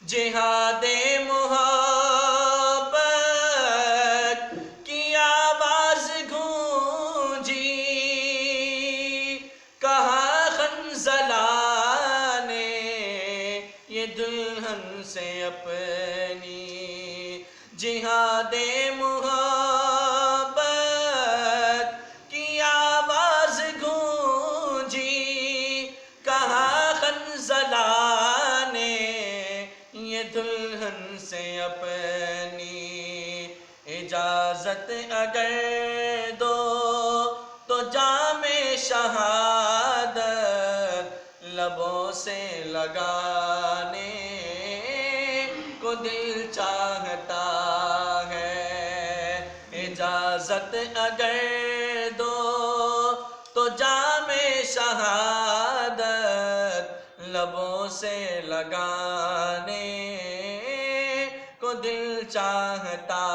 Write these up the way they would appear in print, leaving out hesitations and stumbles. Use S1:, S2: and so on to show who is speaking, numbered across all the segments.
S1: جہاد محبت کی آواز گونجی، کہا حنظلہ نے یہ دلہن سے اپنی، جہاد محبت کی آواز گونجی، کہا حنظلہ نے یہ دلہن سے اپنی، اجازت اگر دو تو جام شہادت لبوں سے لگانے کو دل چاہتا ہے، اجازت اگر دو تو جام شہادت لبوں سے لگانے کو دل چاہتا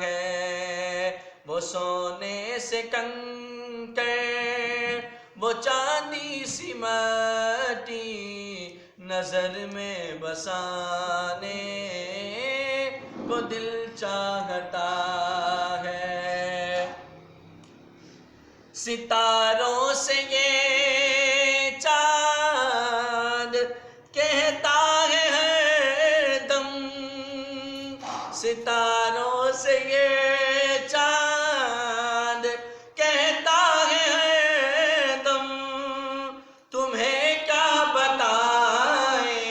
S1: ہے، وہ سونے سے کنکر وہ چاندی سی مٹی نظر میں بسانے کو دل چاہتا ہے، ستاروں سے یہ چاند کہتا ہے ہر دم، ستاروں سے یہ چاند کہتا ہے ہر دم، تمہیں کیا بتائیں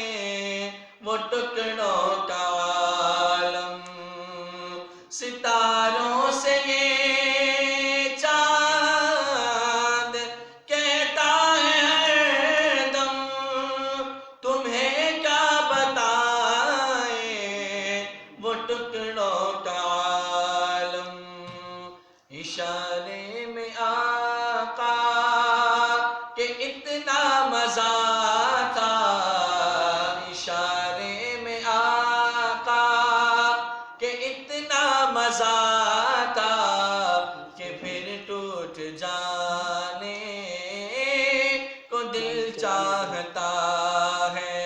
S1: وہ ٹکڑوں کا عالم، ستاروں سے یہ چاند کہتا ہے ہر دم، تمہیں کیا بتائیں وہ ٹکڑوں کا عالم، اشارے میں آقا کہ اتنا مزہ تھا، اشارے میں آقا کہ اتنا مزہ تھا کہ پھر ٹوٹ جانے کو دل چاہتا ہے،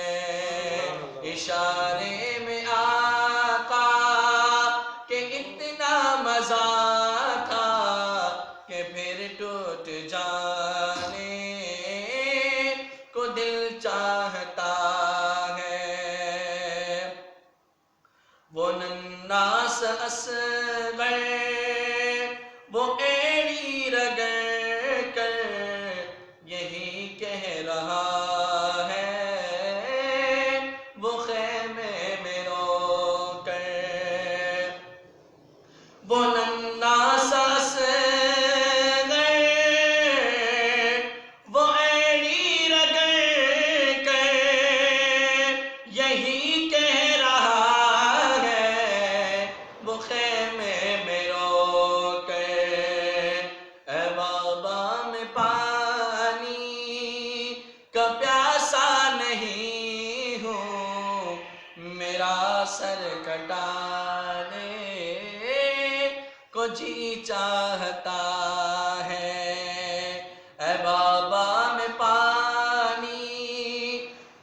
S1: اشارے میں آقا کہ اتنا مزہ تھا کہ پھر ٹوٹ جانے کو دل چاہتا ہے، وہ ننھا سا اصغر وہ ایڑی رگڑ کر یہی کہہ رہا ہے، وہ خیمے میں رو کر، وہ ننھا سا اصغر وہ ایڑی رگڑ کر یہی کہہ رہا ہے، وہ خیمے میں رو کر، اے بابا میں پانی کا پیاسا نہیں ہوں، میرا سر کٹانے کو جی چاہتا ہے، اے بابا میں پانی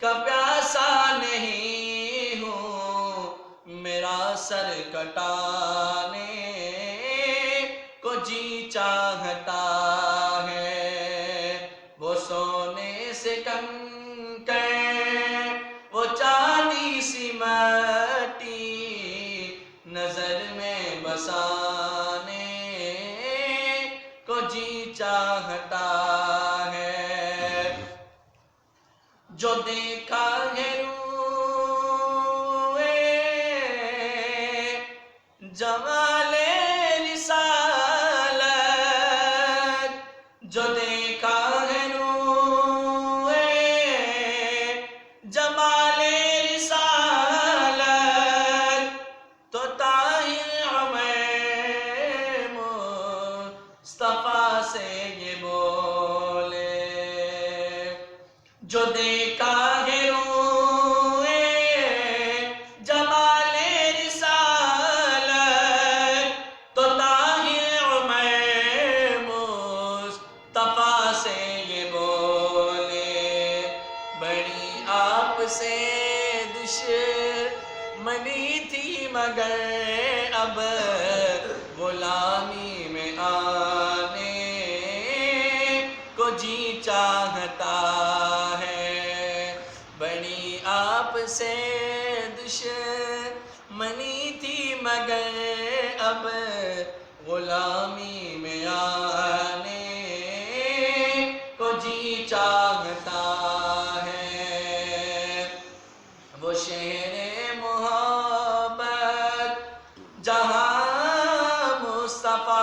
S1: کا پیاسا نہیں ہوں، میرا سر کٹانے کو جی چاہتا ہے، وہ سونے سے کنکر وہ چاندی سی مٹی نظر میں بسانے کو جی چاہتا ہے، جو دیکھا ہے روئے جمال رسالت، جو دیکھا ہے روئے جمال رسالت، تو طاہر عمر مصطفیٰ سے یہ بولے، جو دیکھا ہے روئے جمال رسالت، تو طاہر عمر مصطفیٰ سے یہ بولے، بڑی آپ سے دشمنی تھی مگر اب غلامی میں آنے کو جی چاہتا ہے، بڑی آپ سے دشمنی تھی مگر اب غلامی میں آنے کو جی چاہتا ہے۔ وہ شہر محبت جہاں مصطفیٰ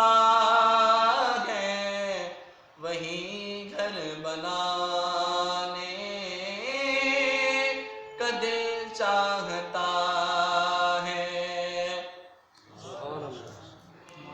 S1: ہے، وہیں گھر بنانے کا دل چاہتا